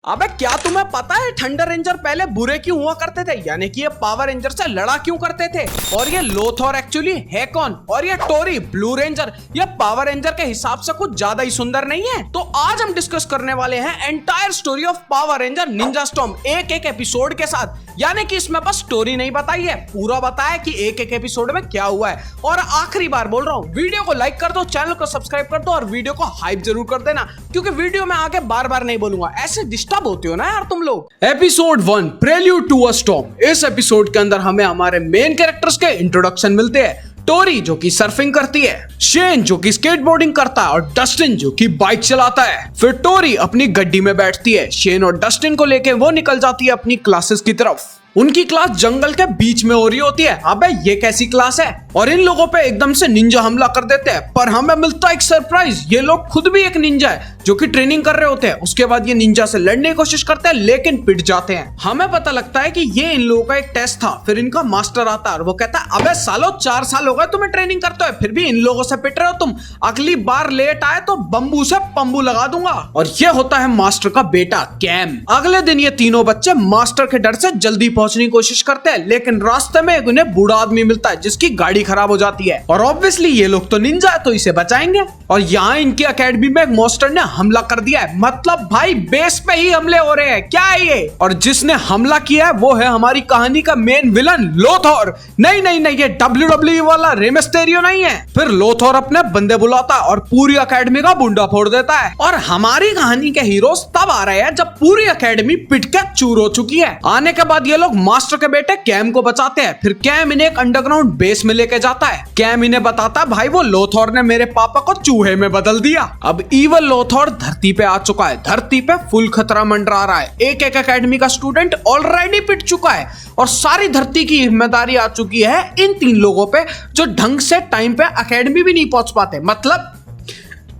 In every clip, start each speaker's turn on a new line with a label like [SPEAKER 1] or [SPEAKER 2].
[SPEAKER 1] अबे क्या तुम्हें पता है थंडर रेंजर पहले बुरे क्यों हुआ करते थे, यानी कि ये पावर रेंजर से लड़ा क्यों करते थे। और ये लोथोर एक्चुअली है कौन, और ये टोरी ब्लू रेंजर ये पावर रेंजर के हिसाब से कुछ ज्यादा ही सुंदर नहीं है। तो आज हम डिस्कस करने वाले हैं entire story of power ranger Ninja storm एक एक एपिसोड के साथ, यानी कि इसमें बस स्टोरी नहीं बताई है, पूरा बताया कि एक एक एपिसोड में क्या हुआ है। और आखिरी बार बोल रहा हूँ, वीडियो को लाइक कर दो, चैनल को सब्सक्राइब कर दो और वीडियो को हाइप जरूर कर देना, क्योंकि वीडियो में आगे बार बार नहीं बोलूंगा, ऐसे डिस्टर्ब होते हो ना यार तुम लोग। Episode 1 prelude to a storm. इस एपिसोड के अंदर हमें हमारे मेन कैरेक्टर्स के इंट्रोडक्शन मिलते हैं। टोरी जो कि सर्फिंग करती है, शेन जो कि स्केटबोर्डिंग करता है और डस्टिन जो कि बाइक चलाता है। फिर टोरी अपनी गड्डी में बैठती है, शेन और डस्टिन को लेके वो निकल जाती है अपनी क्लासेस की तरफ। उनकी क्लास जंगल के बीच में हो रही होती है। अबे ये कैसी क्लास है, और इन लोगों पे एकदम से निंजा हमला कर देते हैं। पर हमें मिलता है एक सरप्राइज, ये लोग खुद भी एक निंजा है जो कि ट्रेनिंग कर रहे होते हैं। उसके बाद ये निंजा से लड़ने की कोशिश करते हैं लेकिन पिट जाते हैं। हमें पता लगता है कि ये इन लोगों का एक टेस्ट था। फिर इनका मास्टर आता है और वो कहता है, अबे सालो 4 साल हो गए तुम्हें ट्रेनिंग करते हुए, फिर भी इन लोगों से पिट रहे हो तुम, अगली बार लेट आए तो बम्बू से पंबू लगा दूंगा। और ये होता है मास्टर का बेटा कैम। अगले दिन ये तीनों बच्चे मास्टर के डर से जल्दी पहुंचने की कोशिश करते हैं, लेकिन रास्ते में एक उन्हें बूढ़ा आदमी मिलता है जिसकी गाड़ी खराब हो जाती है। और ऑब्वियसली ये लोग तो निंजा है तो इसे बचाएंगे। और यहाँ इनकी एकेडमी में एक मॉन्स्टर ने हमला कर दिया है, मतलब भाई बेस पे ही हमले हो रहे हैं, क्या है ये। और जिसने हमला किया है वो है हमारी कहानी का मेन विलन लोथोर। नहीं नहीं नहीं, ये WWE वाला रे मिस्टेरियो नहीं है। फिर लोथोर अपने बंदे बुलाता है और पूरी एकेडमी का बुंडा फोड़ देता है। और हमारी कहानी के हीरोज तब आ रहे हैं जब पूरी एकेडमी पिट के चूर हो चुकी है। आने के बाद ये लोग मास्टर के बेटे कैम को बचाते हैं। फिर कैम इन्हें एक अंडरग्राउंड बेस में लेके जाता है। कैम इन्हें बताता है, भाई वो लोथोर ने मेरे पापा को चूहे में बदल दिया। अब इवल लोथोर धरती पे आ चुका है, धरती पे फुल खतरा मंडरा रहा है। एक एक एकेडमी का स्टूडेंट ऑलरेडी पिट चुका है और सारी धरती की जिम्मेदारी आ चुकी है इन 3 लोगों पे जो ढंग से टाइम पे एकेडमी भी नहीं पहुंच पाते। मतलब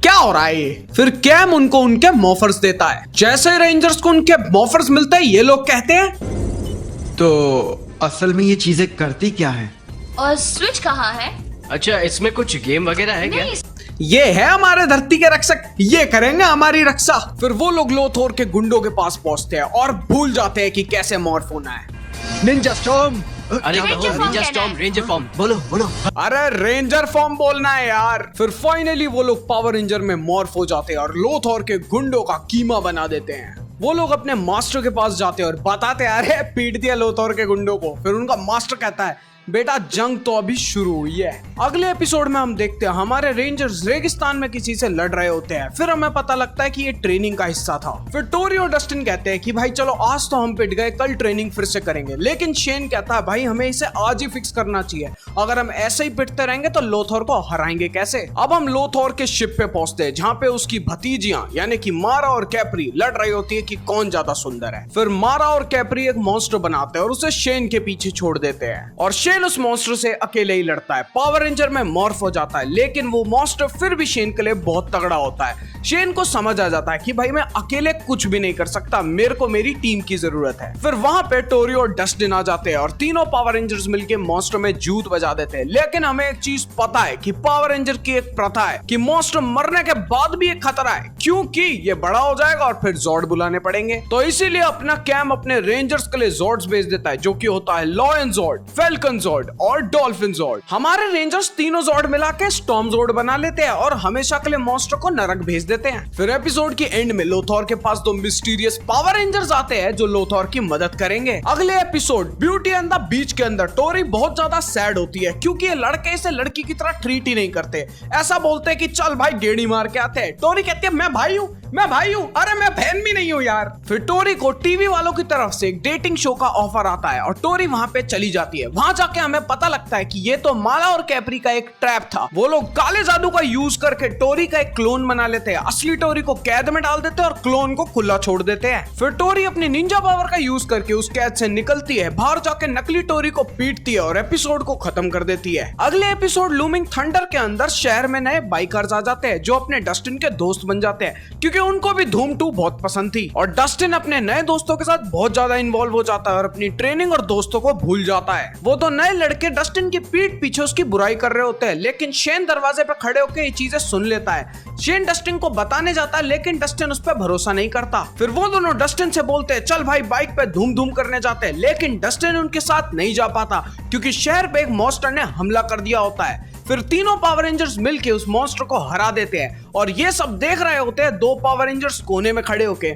[SPEAKER 1] क्या हो रहा है ये। फिर कैम उनको उनके मॉफर्स देता है। जैसे रेंजर्स को उनके मॉफर्स मिलते हैं, ये लोग कहते हैं,
[SPEAKER 2] तो असल में ये चीजें करती क्या है?
[SPEAKER 3] और स्विच कहाँ है?
[SPEAKER 4] अच्छा, इसमें कुछ गेम वगैरह है क्या?
[SPEAKER 1] ये है हमारे धरती के रक्षक, ये करेंगे हमारी रक्षा। फिर वो लोग लोथोर के गुंडों के पास पहुंचते हैं और भूल जाते हैं कि कैसे मॉर्फ होना है।
[SPEAKER 2] Ninja storm.
[SPEAKER 4] अरे निंजा स्टॉर्म रेंजर फॉर्म बोलो बोलो।
[SPEAKER 1] अरे रेंजर फॉर्म बोलना है यार। फिर फाइनली वो लोग पावर रेंजर में मॉर्फ हो जाते हैं और लोथोर के गुंडों का कीमा बना देते हैं। वो लोग अपने मास्टर के पास जाते हैं और बताते हैं, अरे पीट दिया लोथोर के गुंडों को। फिर उनका मास्टर कहता है, बेटा जंग तो अभी शुरू हुई है। अगले एपिसोड में हम देखते हैं हमारे रेंजर्स रेगिस्तान में किसी से लड़ रहे होते हैं। फिर हमें पता लगता है कि ये ट्रेनिंग का हिस्सा था। फिर टोरी और डस्टिन कहते हैं कि भाई चलो आज तो हम पिट गए, कल ट्रेनिंग फिर से करेंगे। लेकिन शेन कहता है, भाई हमें इसे आज ही फिक्स करना चाहिए, अगर हम ऐसे ही पिटते रहेंगे तो लोथोर को हराएंगे कैसे। अब हम लोथोर के शिप पे पहुंचते हैं जहाँ पे उसकी भतीजियां यानी कि मारा और कैप्री लड़ रही होती है कि कौन ज्यादा सुंदर है। फिर मारा और कैप्री एक मॉन्स्टर बनाते हैं और उसे शेन के पीछे छोड़ देते हैं और शेन उस मॉन्स्टर से अकेले ही लड़ता है। पावर रेंजर में मॉर्फ हो जाता है, लेकिन वो मॉन्स्टर फिर भी शेन के लिए बहुत तगड़ा होता है। शेन को समझ आ जाता है कि भाई मैं अकेले कुछ भी नहीं कर सकता, मेरे को मेरी टीम की जरूरत है। फिर वहां पे टोरी और डस्टिन आ जाते हैं और तीनों पावर रेंजर्स मिलके मॉन्स्टर में जूत बजा देते हैं। लेकिन हमें एक चीज पता है कि पावर रेंजर की एक प्रथा है कि मॉन्स्टर मरने के बाद भी एक खतरा है, क्योंकि ये बड़ा हो जाएगा और फिर जॉर्ड बुलाने पड़ेंगे। तो इसीलिए अपना कैम अपने रेंजर्स के लिए जॉर्ड्स भेज देता है, जो कि होता है लॉयन जॉर्ड, फैल्कन जॉर्ड और डॉल्फिन जॉर्ड। हमारे रेंजर्स तीनों जॉर्ड मिला के स्टॉर्म जॉर्ड बना लेते हैं और हमेशा के लिए मॉन्स्टर को नरक भेज देते हैं। फिर एपिसोड के एंड में लोथोर के पास 2 मिस्टीरियस पावर रेंजर्स आते हैं जो लोथोर की मदद करेंगे। अगले episode beauty and the beach के अंदर टोरी बहुत ज्यादा सैड होती है, क्योंकि ये लड़के इसे लड़की की तरह ट्रीट ही नहीं करते। ऐसा बोलते हैं कि चल भाई गेड़ी मार के आते हैं। टोरी कहती है, मैं भाई हूँ, अरे मैं बहन भी नहीं हूँ यार। फिर टोरी को टीवी वालों की तरफ से एक डेटिंग शो का ऑफर आता है और टोरी वहां पे चली जाती है। वहां जाके हमें पता लगता है कि ये तो माला और कैप्री का एक ट्रैप था। वो लोग काले जादू का यूज करके टोरी का एक क्लोन बना लेते हैं, असली टोरी को कैद में डाल देते हैं और क्लोन को खुला छोड़ देते हैं। फिर टोरी अपनी निंजा पावर का यूज करके उस कैद से निकलती है, बाहर जाके नकली टोरी को पीटती है और एपिसोड को खत्म कर देती है। अगले एपिसोड लूमिंग थंडर के अंदर शहर में नए बाइकर्स आ जाते हैं जो अपने डस्टिन के दोस्त बन जाते हैं, क्योंकि क्योंकि उनको भी धूम 2 बहुत पसंद थी और डस्टिन अपने नए दोस्तों के साथ बहुत ज्यादा इन्वॉल्व हो जाता है और अपनी ट्रेनिंग और दोस्तों को भूल जाता है। वो तो नए लड़के डस्टिन की पीठ पीछे उसकी बुराई कर रहे होते हैं, लेकिन शेन दरवाजे पे खड़े होकर ये चीजें सुन लेता है। शेन डस्टिन को बताने जाता है, लेकिन डस्टिन उस पर भरोसा नहीं करता। फिर वो दोनों डस्टिन से बोलते हैं चल भाई बाइक पे धूम धूम करने जाते हैं, लेकिन डस्टिन उनके साथ नहीं जा पाता क्योंकि शहर पे एक मॉन्स्टर ने हमला कर दिया होता है। फिर तीनों पावर रेंजर्स मिलके उस मॉन्स्टर को हरा देते हैं और ये सब देख रहे होते हैं 2 पावर रेंजर्स कोने में खड़े होके।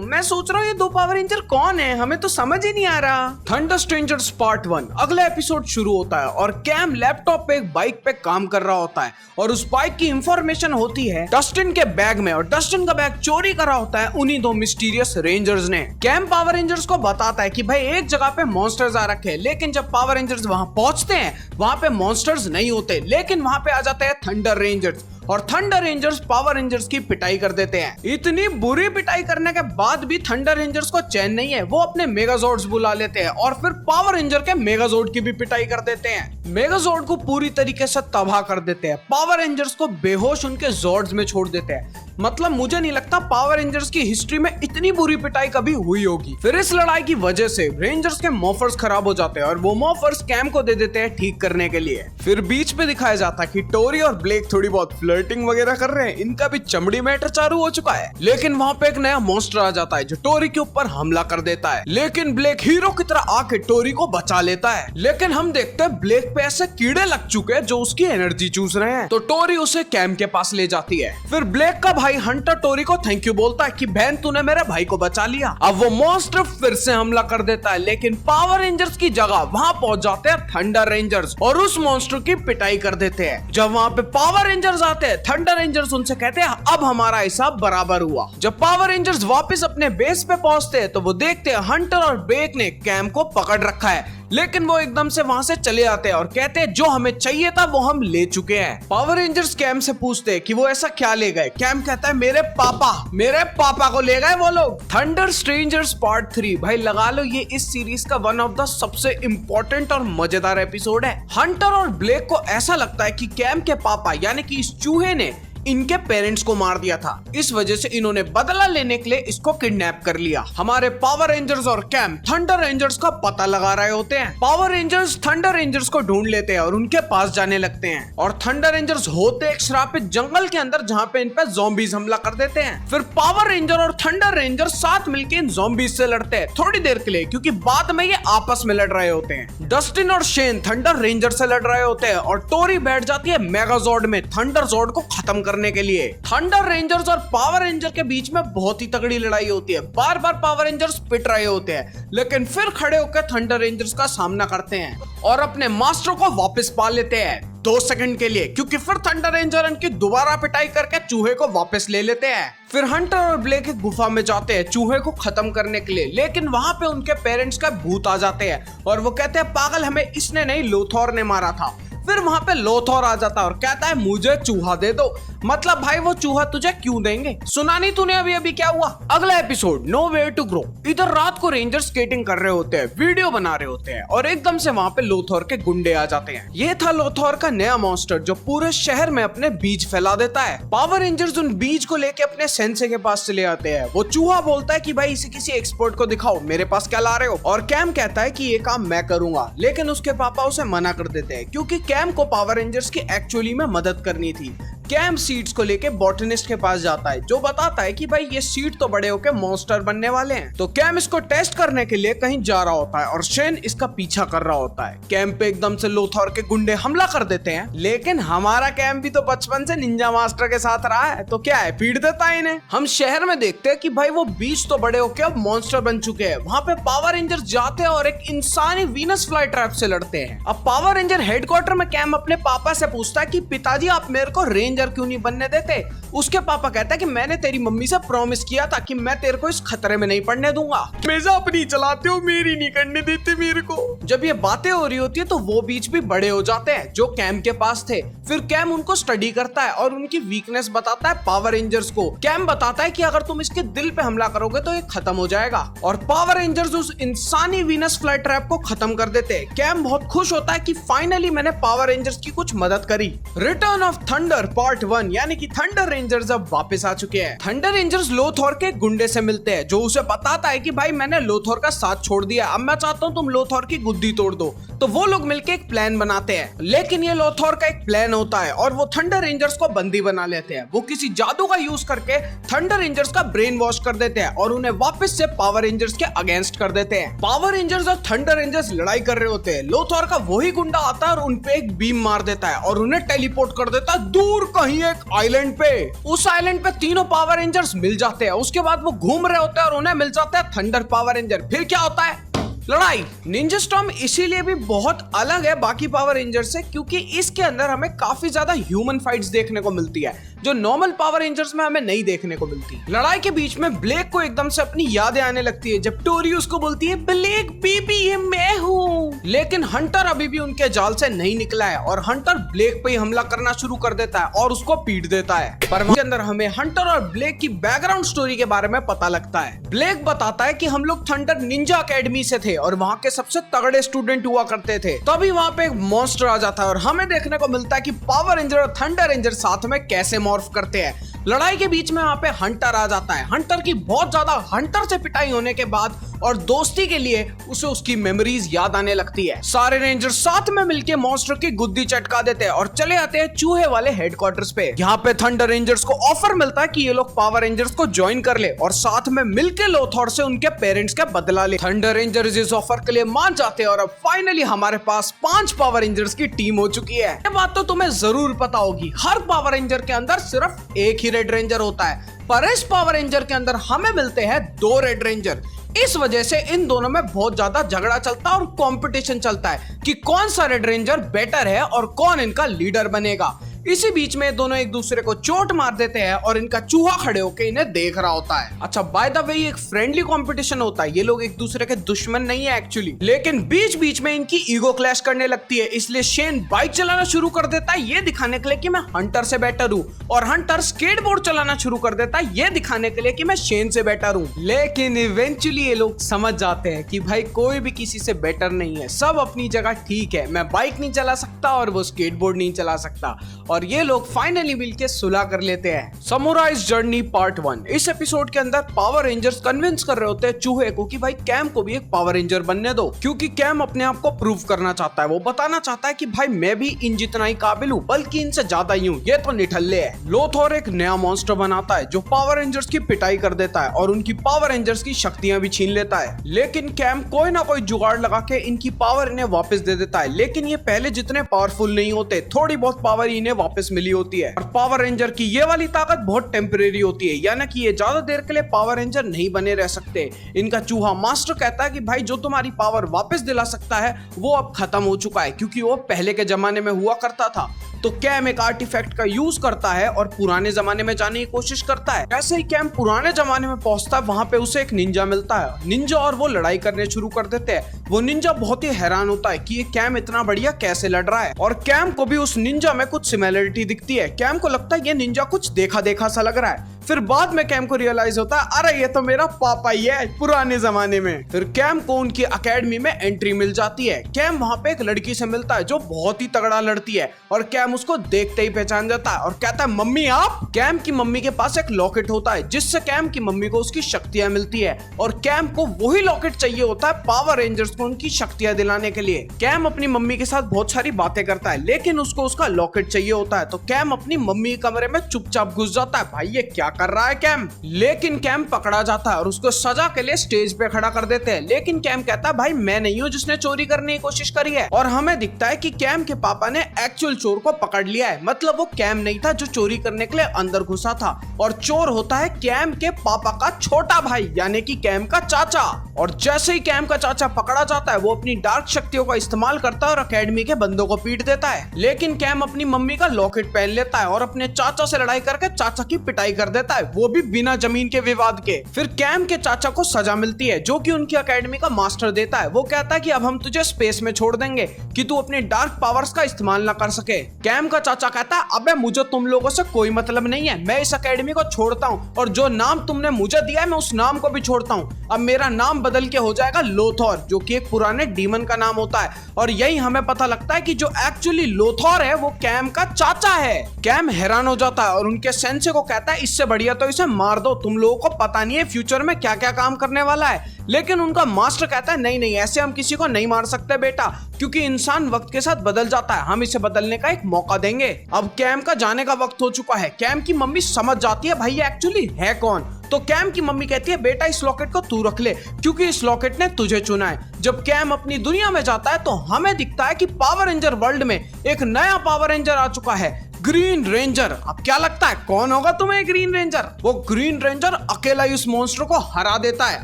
[SPEAKER 1] मैं सोच रहा हूँ ये 2 पावर रेंजर कौन है, हमें तो समझ ही नहीं आ रहा। थंडर स्ट्रेंजर्स पार्ट 1 अगला एपिसोड शुरू होता है और कैम लैपटॉप पे एक बाइक पे काम कर रहा होता है और उस बाइक की इंफॉर्मेशन होती है डस्टिन के बैग में और डस्टिन का बैग चोरी करा होता है उन्हीं 2 मिस्टीरियस रेंजर्स ने। कैम पावर रेंजर्स को बताता है कि भाई एक जगह पे मॉन्स्टर्स आ रखे हैं, लेकिन जब पावर रेंजर्स वहां पहुंचते हैं वहां पे मॉन्स्टर्स नहीं होते, लेकिन वहां पे आ जाते हैं थंडर रेंजर्स और थंडर रेंजर्स पावर रेंजर्स की पिटाई कर देते हैं। इतनी बुरी पिटाई करने के बाद भी थंडर रेंजर्स को चैन नहीं है, वो अपने मेगाजोर्ड्स बुला लेते हैं और फिर पावर रेंजर के मेगाजोर्ड की भी पिटाई कर देते हैं। मेगाजोर्ड को पूरी तरीके से तबाह कर देते हैं, पावर रेंजर्स को बेहोश उनके जोर्ड्स में छोड़ देते हैं। मतलब मुझे नहीं लगता पावर रेंजर्स की हिस्ट्री में इतनी बुरी पिटाई कभी हुई होगी। फिर इस लड़ाई की वजह से रेंजर्स के मॉफर्स खराब हो जाते हैं और वो मॉफर्स कैम को दे देते हैं ठीक करने के लिए। फिर बीच में दिखाया जाता है कि टोरी और ब्लेक थोड़ी बहुत फ्लर्टिंग वगैरह कर रहे हैं, इनका भी चमड़ी मैटर चालू हो चुका है। लेकिन वहाँ पे एक नया मॉन्स्टर आ जाता है जो टोरी के ऊपर हमला कर देता है, लेकिन ब्लेक हीरो की तरह आके टोरी को बचा लेता है। लेकिन हम देखते हैं ब्लेक पे ऐसे कीड़े लग चुके हैं जो उसकी एनर्जी चूस रहे हैं, तो टोरी उसे कैम के पास ले जाती है। फिर ब्लेक का भाई हंटर टोरी को थैंक यू बोलता है कि बहन तूने मेरे भाई को बचा लिया। अब वो मॉन्स्टर फिर से हमला कर देता है, लेकिन पावर रेंजर्स की जगह वहाँ पहुंच जाते हैं थंडर रेंजर्स और उस मॉन्स्टर की पिटाई कर देते हैं। जब वहाँ पे पावर रेंजर्स आते हैं, थंडर रेंजर्स उनसे कहते हैं अब हमारा हिसाब बराबर हुआ। जब पावर रेंजर्स वापस अपने बेस पे पहुंचते हैं तो वो देखते हैं हंटर और ब्लेक ने कैम को पकड़ रखा है, लेकिन वो एकदम से वहां से चले आते हैं और कहते हैं जो हमें चाहिए था वो हम ले चुके हैं। पावर रेंजर्स कैम से पूछते हैं कि वो ऐसा क्या ले गए। कैम कहता है मेरे पापा को ले गए वो लोग। थंडर स्ट्रेंजर्स पार्ट 3 भाई लगा लो ये इस सीरीज का वन ऑफ द सबसे इंपॉर्टेंट और मजेदार एपिसोड है। हंटर और ब्लेक को ऐसा लगता है कि कैम के पापा यानी कि इस चूहे ने इनके पेरेंट्स को मार दिया था, इस वजह से इन्होंने बदला लेने के लिए इसको किडनैप कर लिया। हमारे पावर रेंजर्स और कैम थंडर रेंजर्स का पता लगा रहे होते हैं। पावर रेंजर्स थंडर रेंजर्स को ढूंढ लेते हैं और उनके पास जाने लगते हैं और थंडर रेंजर्स होते एक श्रापित जंगल के अंदर जहाँ पे इन पे ज़ॉम्बीज हमला कर देते हैं। फिर पावर रेंजर और थंडर रेंजर साथ मिलकर इन ज़ॉम्बीज से लड़ते हैं थोड़ी देर के लिए, क्योंकि बाद में ये आपस में लड़ रहे होते हैं। डस्टिन और शेन थंडर रेंजर से लड़ रहे होते हैं और टोरी बैठ जाती है मेगाजॉर्ड में थंडर जॉर्ड को खत्म करने के लिए। थंडर रेंजर्स और पावर रेंजर के बीच में बहुत ही तगड़ी लड़ाई होती है, बार बार पावर रेंजर्स पिट रहे होते हैं, लेकिन फिर खड़े होकर थंडर रेंजर्स का सामना करते हैं और अपने मास्टर को वापस पा लेते हैं 2 सेकंड के लिए, क्योंकि फिर थंडर रेंजर इनकी दोबारा पिटाई करके चूहे को वापस ले लेते हैं। फिर हंटर और ब्लेक एक गुफा में जाते हैं चूहे को खत्म करने के लिए, लेकिन वहां पे उनके पेरेंट्स का भूत आ जाते हैं और वो कहते हैं पागल हमें इसने नहीं लोथोर ने मारा था। फिर वहां पे लोथोर आ जाता है और कहता है मुझे चूहा दे दो। मतलब भाई वो चूहा तुझे क्यों देंगे, सुना नहीं तूने अभी अभी क्या हुआ। अगला episode nowhere to grow. इधर रात को रेंजर स्केटिंग कर रहे होते हैं, वीडियो बना रहे होते हैं और एकदम से वहां पे लोथोर के गुंडे आ जाते हैं। ये था लोथोर का नया मॉन्स्टर जो पूरे शहर में अपने बीज फैला देता है। पावर रेंजर्स उन बीज को लेके अपने सेंसे के पास चले आते हैं। वो चूहा बोलता है कि भाई इसे किसी एक्सपर्ट को दिखाओ, मेरे पास क्या ला रहे हो। और कैम कहता है कि ये काम मैं करूंगा, लेकिन उसके पापा उसे मना कर देते हैं क्योंकि कैम को पावर रेंजर्स की एक्चुअली में मदद करनी थी। कैम सीड्स को लेके बॉटनिस्ट के पास जाता है जो बताता है कि भाई ये सीड तो बड़े होके मॉन्स्टर बनने वाले हैं। तो कैम इसको टेस्ट करने के लिए कहीं जा रहा होता है और शेन इसका पीछा कर रहा होता है। कैम पे एकदम से लोथोर के गुंडे हमला कर देते हैं, लेकिन हमारा कैम भी तो बचपन से निंजा मास्टर के साथ रहा है, तो क्या है पीट देता है इन्हें। हम शहर में देखते हैं कि भाई वो बीच तो बड़े होके अब मॉन्स्टर बन चुके हैं। वहाँ पे पावर रेंजर जाते हैं और एक इंसानी वीनस फ्लाई ट्रैप से लड़ते हैं। अब पावर रेंजर हेडक्वार्टर में कैम अपने पापा से पूछता है कि पिताजी आप मेरे को रेंजर क्यों नहीं बनने देते। उसके पापा कहता है कि मैंने तेरी मम्मी से प्रॉमिस किया था कि मैं तेरे को इस खतरे में नहीं पड़ने दूंगा। हमेशा अपनी चलाते हो, मेरी नहीं करने देते मेरे को। जब ये बातें हो रही होती है तो वो बीच भी बड़े हो जाते हैं जो कैम के पास थे। फिर कैम उनको स्टडी करता है और उनकी वीकनेस बताता है पावर रेंजर्स को। कैम बताता है कि अगर तुम इसके दिल पे हमला करोगे तो ये खत्म हो जाएगा और पावर रेंजर्स उस इंसानी वीनस फ्लाई ट्रैप को खत्म कर देते हैं। कैम बहुत खुश होता है कि फाइनली मैंने पावर रेंजर्स की कुछ मदद करी। रिटर्न ऑफ थंडर पार्ट 1 यानी कि थंडर रेंजर्स अब वापस आ चुके हैं। थंडर रेंजर्स लोथोर के गुंडे से मिलते हैं जो उसे बताता है कि भाई मैंने लोथोर का साथ छोड़ दिया, अब मैं चाहता हूँ तुम लोथोर की गुद्दी तोड़ दो। तो वो लोग मिलके एक प्लान बनाते हैं, लेकिन ये लोथोर का एक प्लान होता है और वो थंडर रेंजर्स को बंदी बना लेते हैं। वो किसी जादू का यूज करके थंडर रेंजर्स का ब्रेन वॉश कर देते हैं और उन्हें वापस से पावर रेंजर्स के अगेंस्ट कर देते हैं। पावर रेंजर्स और थंडर रेंजर्स लड़ाई कर रहे होते हैं। लोथोर का वही गुंडा आता है और उनपे एक बीम मार देता है और उन्हें टेलीपोर्ट कर देता है दूर कहीं एक आइलैंड पे। उस आइलैंड पे तीनों पावर रेंजर्स मिल जाते हैं। उसके बाद वो घूम रहे होते हैं और उन्हें मिल जाता है थंडर पावर रेंजर। फिर क्या होता है? लड़ाई। निंजा स्टॉर्म इसीलिए भी बहुत अलग है बाकी पावर रेंजर से क्योंकि इसके अंदर हमें काफी ज्यादा ह्यूमन फाइट्स देखने को मिलती है जो नॉर्मल पावर रेंजर्स में हमें नहीं देखने को मिलती। लड़ाई के बीच में ब्लेक को एकदम से अपनी यादें आने लगती है जब टोरी उसको बोलती है ब्लेक बेबी ये मैं हूँ। लेकिन हंटर अभी भी उनके जाल से नहीं निकला है और हंटर ब्लेक पे ही हमला करना शुरू कर देता है और उसको पीट देता है। पर वहाँ के अंदर हमें हंटर और ब्लेक की बैकग्राउंड स्टोरी के बारे में पता लगता है। ब्लेक बताता है कि हम लोग थंडर निंजा अकेडमी से थे और वहाँ के सबसे तगड़े स्टूडेंट हुआ करते थे। तभी वहाँ पे एक मॉन्स्टर आ जाता है और हमें देखने को मिलता है कि पावर रेंजर और थंडर रेंजर साथ में कैसे मॉर्फ करते हैं। लड़ाई के बीच में वहाँ पे हंटर आ जाता है। हंटर की बहुत ज्यादा हंटर से पिटाई होने के बाद और दोस्ती के लिए उसे उसकी मेमोरीज याद आने लगती है। सारे रेंजर साथ में मिलके मॉन्स्टर की गुद्दी चटका देते हैं और चले आते हैं चूहे वाले हेडक्वार्टर्स पे। यहाँ पे थंडर रेंजर्स को ऑफर मिलता है कि ये लोग पावर रेंजर्स को ज्वाइन कर ले और साथ में मिलके लोथोर से उनके पेरेंट्स का बदला ले। थंडर रेंजर्स इस ऑफर के लिए मान जाते हैं और अब फाइनली हमारे पास 5 पावर रेंजर्स की टीम हो चुकी है। ये बात तो तुम्हें जरूर पता होगी, हर पावर रेंजर के अंदर सिर्फ एक ही रेड रेंजर होता है, पर इस पावर रेंजर के अंदर हमें मिलते हैं 2 रेड रेंजर। इस वजह से इन दोनों में बहुत ज्यादा झगड़ा चलता है और कंपटीशन चलता है कि कौन सा रेड रेंजर बेटर है और कौन इनका लीडर बनेगा। इसी बीच में दोनों एक दूसरे को चोट मार देते हैं और इनका चूहा खड़े होकर इन्हें देख रहा होता है। अच्छा बाय द वे एक फ्रेंडली कंपटीशन होता है, ये लोग एक दूसरे के दुश्मन नहीं है एक्चुअली, लेकिन बीच बीच में इनकी ईगो क्लैश करने लगती है। इसलिए शेन बाइक चलाना शुरू कर देता है ये दिखाने के लिए कि मैं हंटर से बेटर हूँ और हंटर स्केटबोर्ड चलाना शुरू कर देता है ये दिखाने के लिए कि मैं शेन से बेटर हूँ। लेकिन इवेंचुअली ये लोग समझ जाते हैं कि भाई कोई भी किसी से बेटर नहीं है, सब अपनी जगह ठीक है। मैं बाइक नहीं चला सकता और वो स्केटबोर्ड नहीं चला सकता और ये लोग फाइनली मिलके सुलह कर लेते हैं। Samurais journey part 1। इस एपिसोड के अंदर पावर रेंजर्स कन्विंस कर रहे होते हैं चूहे को कि भाई कैम को भी एक पावर रेंजर बनने दो क्योंकि कैम अपने आप को प्रूव करना चाहता है। वो बताना चाहता है कि भाई मैं भी इन जितना ही काबिल हूँ, बल्कि इनसे ज्यादा ही हूँ, ये तो निठल्ले है। लोथोर एक नया मॉन्स्टर बनाता है जो पावर रेंजर्स की पिटाई कर देता है और उनकी पावर रेंजर्स की शक्तियां भी छीन लेता है। लेकिन कैम कोई ना कोई जुगाड़ लगा के इनकी पावर इन्हें वापस दे देता है, लेकिन ये पहले जितने पावरफुल नहीं होते, थोड़ी बहुत पावर इन्हें वापस मिली होती है। और पावर रेंजर की ये वाली ताकत बहुत टेम्परेरी होती है, यानी कि ये ज्यादा देर के लिए पावर रेंजर नहीं बने रह सकते। इनका चूहा मास्टर कहता है कि भाई जो तुम्हारी पावर वापस दिला सकता है वो अब खत्म हो चुका है क्योंकि वो पहले के जमाने में हुआ करता था। तो कैम एक आर्टिफैक्ट का यूज करता है और पुराने जमाने में जाने की कोशिश करता है। जैसे ही कैम पुराने जमाने में पहुंचता है वहां पे उसे एक निंजा मिलता है। निंजा और वो लड़ाई करने शुरू कर देते हैं। वो निंजा बहुत ही हैरान होता है कि ये कैम इतना बढ़िया कैसे लड़ रहा है और कैम को भी उस निंजा में कुछ सिमिलरिटी दिखती है। कैम को लगता है ये निंजा कुछ देखा देखा सा लग रहा है। फिर बाद में कैम को रियलाइज होता है अरे ये तो मेरा पापा ही है पुराने जमाने में। फिर कैम को उनकी अकेडमी में एंट्री मिल जाती है। कैम वहां पे एक लड़की से मिलता है जो बहुत ही तगड़ा लड़ती है और कैम उसको देखते ही पहचान जाता है और कहता है मम्मी आप। कैम की मम्मी के पास एक लॉकेट होता है जिससे कैम की मम्मी को उसकी शक्तियां मिलती है और कैम को वही लॉकेट चाहिए होता है पावर रेंजर्स को उनकी शक्तियां दिलाने के लिए। कैम अपनी मम्मी के साथ बहुत सारी बातें करता है लेकिन उसको उसका लॉकेट चाहिए होता है, तो कैम अपनी मम्मी के कमरे में चुपचाप घुस जाता है। भाई ये क्या कर रहा है कैम? लेकिन कैम पकड़ा जाता है और उसको सजा के लिए स्टेज पे खड़ा कर देते हैं। लेकिन कैम कहता है भाई मैं नहीं हूँ जिसने चोरी करने की कोशिश करी है। और हमें दिखता है कि कैम के पापा ने एक्चुअल चोर को पकड़ लिया है, मतलब वो कैम नहीं था जो चोरी करने के लिए अंदर घुसा था और चोर होता है कैम के पापा का छोटा भाई यानी कि कैम का चाचा। और जैसे ही कैम का चाचा पकड़ा जाता है वो अपनी डार्क शक्तियों का इस्तेमाल करता है और अकेडमी के बंदों को पीट देता है। लेकिन कैम अपनी मम्मी का लॉकेट पहन लेता है और अपने चाचा से लड़ाई करके चाचा की पिटाई कर देता है, वो भी बिना जमीन के विवाद के। फिर कैम के चाचा को सजा मिलती है जो कि उनकी अकेडमी का मास्टर देता है। वो कहता है कि अब हम तुझे स्पेस में छोड़ देंगे कि तू अपने डार्क पावर्स का इस्तेमाल ना कर सके। कैम का चाचा कहता है अबे मुझे तुम लोगों से कोई मतलब नहीं है, मैं इस एकेडमी को छोड़ता हूँ और जो नाम तुमने मुझे दिया है मैं उस नाम को भी छोड़ता हूँ। अब मेरा नाम बदल के हो जाएगा लोथोर, जो कि एक पुराने डीमन का नाम होता है। और यही हमें पता लगता है कि जो एक्चुअली लोथोर है वो कैम का चाचा है। कैम हैरान हो जाता है और उनके सेंसे को कहता है इससे बढ़िया तो इसे मार दो, तुम लोगों को पता नहीं है फ्यूचर में क्या क्या काम करने वाला है। लेकिन उनका मास्टर कहता है नहीं नहीं, ऐसे हम किसी को नहीं मार सकते बेटा, क्योंकि इंसान वक्त के साथ बदल जाता है, हम इसे बदलने का एक मौका देंगे। अब कैम का जाने का वक्त हो चुका है। कैम की मम्मी समझ जाती है भाई ये एक्चुअली है कौन। तो कैम की मम्मी कहती है बेटा इस लॉकेट को तू रख ले, क्योंकि इस लॉकेट ने तुझे चुना है। जब कैम अपनी दुनिया में जाता है तो हमें दिखता है कि पावर रेंजर वर्ल्ड में एक नया पावर रेंजर आ चुका है, ग्रीन रेंजर। अब क्या लगता है कौन होगा तुम्हें ग्रीन रेंजर? वो ग्रीन रेंजर अकेला इस मॉन्स्टर को हरा देता है।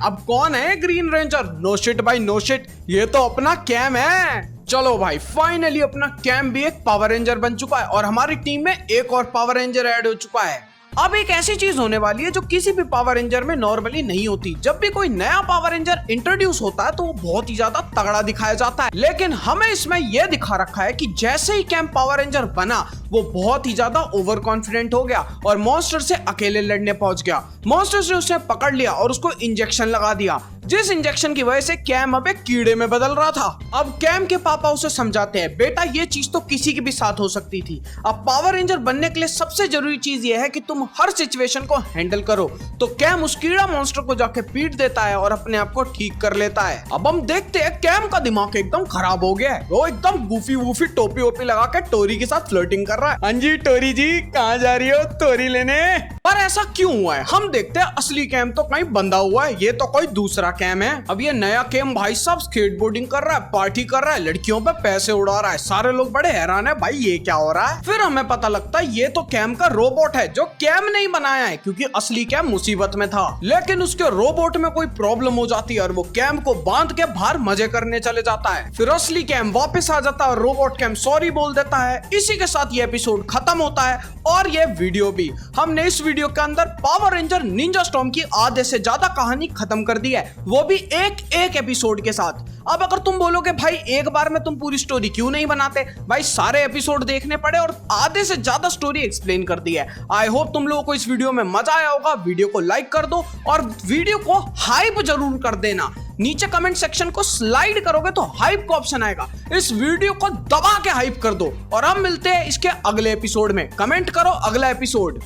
[SPEAKER 1] अब कौन है ग्रीन रेंजर? नो शिट भाई नो शिट, ये तो अपना कैम है। चलो भाई फाइनली अपना कैम भी एक पावर रेंजर बन चुका है और हमारी टीम में एक और पावर रेंजर ऐड हो चुका है। अब एक ऐसी चीज होने वाली है जो किसी भी पावर रेंजर में नॉर्मली नहीं होती। जब भी कोई नया पावर रेंजर इंट्रोड्यूस होता है तो वो बहुत ही ज्यादा तगड़ा दिखाया जाता है, लेकिन हमें इसमें यह दिखा रखा है कि जैसे ही कैम पावर रेंजर बना वो बहुत ही ज्यादा ओवर कॉन्फिडेंट हो गया और मॉन्स्टर से अकेले लड़ने पहुंच गया। मॉन्स्टर से उसने पकड़ लिया और उसको इंजेक्शन लगा दिया, जिस इंजेक्शन की वजह से कैम अब एक कीड़े में बदल रहा था। अब कैम के पापा उसे समझाते हैं बेटा ये चीज तो किसी के भी साथ हो सकती थी। अब पावर रेंजर बनने के लिए सबसे जरूरी चीज ये है कि तुम हर सिचुएशन को हैंडल करो। तो कैम उस कीड़ा मॉन्स्टर को जाके पीट देता है और अपने आप को ठीक कर लेता है। अब हम देखते हैं कैम का दिमाग एकदम खराब हो गया है। वो एकदम गुफी वूफी टोपी वोपी लगा के टोरी के साथ फ्लर्टिंग कर रहा है। हाँ जी टोरी जी कहाँ जा रही हो तोरी लेने? पर ऐसा क्यों हुआ है? हम देखते हैं असली कैम तो कहीं बंधा हुआ है, ये तो कोई दूसरा कैम है। अब ये नया कैम भाई साहब स्केटबोर्डिंग कर रहा है, पार्टी कर रहा है, लड़कियों पे पैसे उड़ा रहा है। सारे लोग बड़े हैरान है भाई ये क्या हो रहा है। फिर हमें पता लगता है ये तो कैम का रोबोट है जो कैम नहीं बनाया है, क्योंकि असली कैम मुसीबत में था। लेकिन उसके रोबोट में कोई प्रॉब्लम हो जाती है और वो कैम को बांध के बाहर मजे करने चले जाता है। फिर असली कैम वापस आ जाता है और रोबोट कैम सॉरी बोल देता है। इसी के साथ ये एपिसोड खत्म होता है और ये वीडियो भी। हमने इस वीडियो के अंदर पावर रेंजर निंजा स्टॉर्म की आधे से ज्यादा कहानी खत्म कर दी है, वो भी एक एपिसोड के साथ। अब अगर तुम बोलोगे भाई एक बार में तुम पूरी स्टोरी क्यों नहीं बनाते, भाई सारे एपिसोड देखने पड़े और आधे से ज्यादा स्टोरी एक्सप्लेन कर दी है। आई होप तुम लोगों को इस वीडियो में मजा आया होगा। वीडियो को लाइक कर दो और वीडियो को हाइप जरूर कर देना। नीचे कमेंट सेक्शन को स्लाइड करोगे तो हाइप का ऑप्शन आएगा, इस वीडियो को दबा के हाइप कर दो। और हम मिलते हैं इसके अगले एपिसोड में। कमेंट करो अगला एपिसोड।